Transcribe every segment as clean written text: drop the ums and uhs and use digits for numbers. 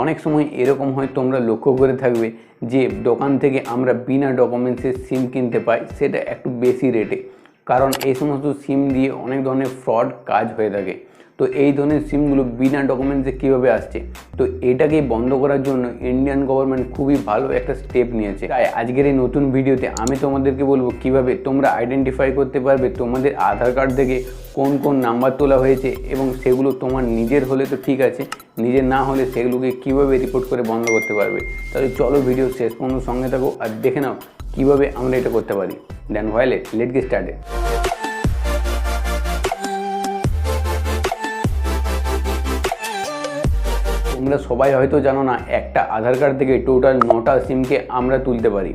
অনেক সময় এরকম হয় তোমরা লক্ষ্য করে থাকবে যে দোকান থেকে আমরা বিনা ডকুমেন্টসের সিম কিনতে পাই, সেটা একটু বেশি রেটে। কারণ এই সমস্ত সিম দিয়ে অনেক ধরনের ফ্রড কাজ হয়ে থাকে। তো এই ধরনের সিমগুলো বিনা ডকুমেন্টসে কীভাবে আসছে, তো এটাকেই বন্ধ করার জন্য ইন্ডিয়ান গভর্নমেন্ট খুবই ভালো একটা স্টেপ নিয়েছে। তাই আজকের এই নতুন ভিডিওতে আমি তোমাদেরকে বলবো কিভাবে তোমরা আইডেন্টিফাই করতে পারবে তোমাদের আধার কার্ড থেকে কোন কোন নাম্বার তোলা হয়েছে, এবং সেগুলো তোমার নিজের হলে তো ঠিক আছে, নিজের না হলে সেগুলোকে কীভাবে রিপোর্ট করে বন্ধ করতে পারবে। তাহলে চলো ভিডিও শেষ পর্যন্ত সঙ্গে থাকো আর দেখে নাও কীভাবে আমরা এটা করতে পারি। দেন হোয়াইল লেট গেট স্টার্টেড। তোমরা সবাই হয়তো জানো না, একটা আধার কার্ড থেকে টোটাল 9টা সিমকে আমরা তুলতে পারি।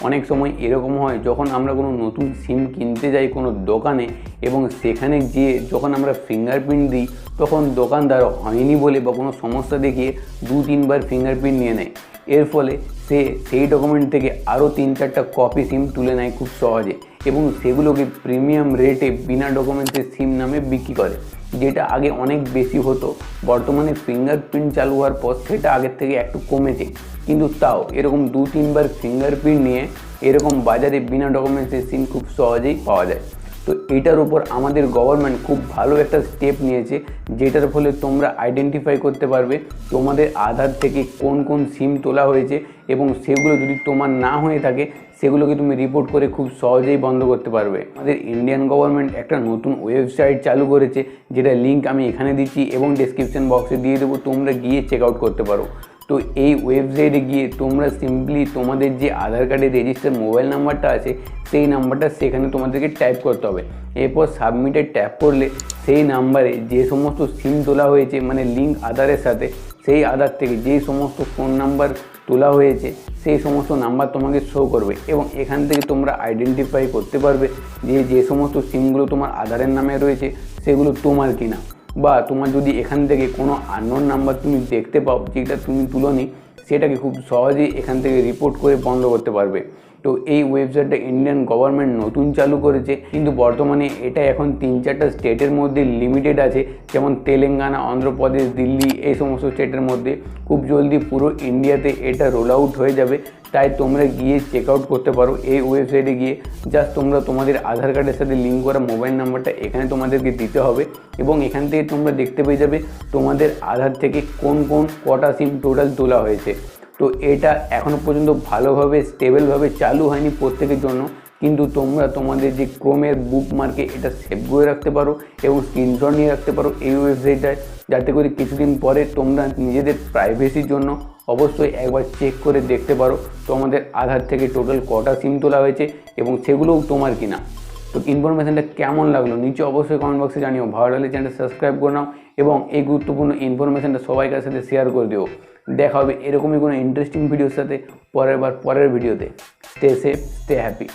অনেক সময় এরকম হয় যখন আমরা কোনো নতুন সিম কিনতে যাই কোনো দোকানে, এবং সেখানে গিয়ে যখন আমরা ফিঙ্গারপ্রিন্ট দিই তখন দোকানদার হয়নি বলে বা কোনো সমস্যা দেখিয়ে 2-3বার ফিঙ্গারপ্রিন্ট নিয়ে নেয়। এর ফলে সে সেই ডকুমেন্ট থেকে আরও 3-4টা কপি সিম তুলে নেয় খুব সহজে, এবং সেগুলোকে প্রিমিয়াম রেটে বিনা ডকুমেন্টসের সিম নামে বিক্রি করে, যেটা আগে অনেক বেশি হতো। বর্তমানে ফিঙ্গারপ্রিন্ট চালু হওয়ার পর সেটা আগের থেকে একটু কমেছে, কিন্তু তাও এরকম 2-3বার ফিঙ্গারপ্রিন্ট নিয়ে এরকম বাজারে বিনা ডকুমেন্টসের সিম খুব সহজেই পাওয়া যায়। তো এটার উপর আমাদের গভর্নমেন্ট খুব ভালো একটা স্টেপ নিয়েছে, যেটার ফলে তোমরা আইডেন্টিফাই করতে পারবে তোমাদের আধার থেকে কোন কোন সিম তোলা হয়েছে, এবং সেগুলো যদি তোমার না হয়ে থাকে সেগুলোকে তুমি রিপোর্ট করে খুব সহজেই বন্ধ করতে পারবে। আমাদের ইন্ডিয়ান গভর্নমেন্ট একটা নতুন ওয়েবসাইট চালু করেছে, যেটা লিঙ্ক আমি এখানে দিচ্ছি এবং ডেসক্রিপশন বক্সে দিয়ে দেবো, তোমরা গিয়ে চেক আউট করতে পারো। তো এই ওয়েবসাইটে গিয়ে তোমরা সিম্পলি তোমাদের যে আধার কার্ডের রেজিস্টার মোবাইল নাম্বারটা আছে সেই নাম্বারটা সেখানে তোমাদেরকে টাইপ করতে হবে। এরপর সাবমিটে ট্যাপ করলে সেই নাম্বারে যে সমস্ত সিম তোলা হয়েছে, মানে লিঙ্ক আধারের সাথে, সেই আধার থেকে যে সমস্ত ফোন নাম্বার তোলা হয়েছে সেই সমস্ত নাম্বার তোমাকে শো করবে, এবং এখান থেকে তোমরা আইডেন্টিফাই করতে পারবে যে সমস্ত সিমগুলো তোমার আধারের নামে রয়েছে সেগুলো তোমার কিনা। বা তোমার যদি এখান থেকে কোনো আননোন নাম্বার তুমি দেখতে পাও যেটা তুমি তুলোনি, সেটাকে খুব সহজেই এখান থেকে রিপোর্ট করে বন্ধ করতে পারবে। তো এই ওয়েবসাইটটা ইন্ডিয়ান গভর্নমেন্ট নতুন চালু করেছে, কিন্তু বর্তমানে এটা এখন 3-4টা স্টেটের মধ্যে লিমিটেড আছে, যেমন তেলেঙ্গানা, অন্ধ্রপ্রদেশ, দিল্লি, এই সমস্ত স্টেটের মধ্যে। খুব জলদি পুরো ইন্ডিয়াতে এটা রোল আউট হয়ে যাবে। তাই তোমরা গিয়ে চেক আউট করতে পারো এই ওয়েবসাইটে গিয়ে। জাস্ট তোমরা তোমাদের আধার কার্ডের সাথে লিঙ্ক করা মোবাইল নাম্বারটা এখানে তোমাদেরকে দিতে হবে, এবং এখান থেকে তোমরা দেখতে পেয়ে যাবে তোমাদের আধার থেকে কটা সিম টোটাল তোলা হয়েছে। তো এটা এখনও পর্যন্ত ভালোভাবে স্টেবলভাবে চালু হয়নি প্রত্যেকের জন্য, কিন্তু তোমরা তোমাদের যে ক্রোমের বুকমার্কে এটা সেভ করে রাখতে পারো এবং স্ক্রিনশট নিয়ে রাখতে পারো এই ওয়েবসাইটটায়, যাতে করে কিছুদিন পরে তোমরা নিজেদের প্রাইভেসির জন্য অবশ্যই একবার চেক করে দেখতে পারো তোমাদের আধার থেকে টোটাল কটা সিম তোলা হয়েছে এবং সেগুলোও তোমার কিনা। তো ইনফরমেশানটা কেমন লাগলো নিচে অবশ্যই কমেন্ট বক্সে জানিও। ভালো লাগলে চ্যানেলটা সাবস্ক্রাইব করে নাও এবং এই গুরুত্বপূর্ণ ইনফরমেশানটা সবাইকার সাথে শেয়ার করে দিও। দেখা হবে এরকমই কোনো ইন্টারেস্টিং ভিডিওর সাথে পরের ভিডিওতে। Stay safe, stay happy.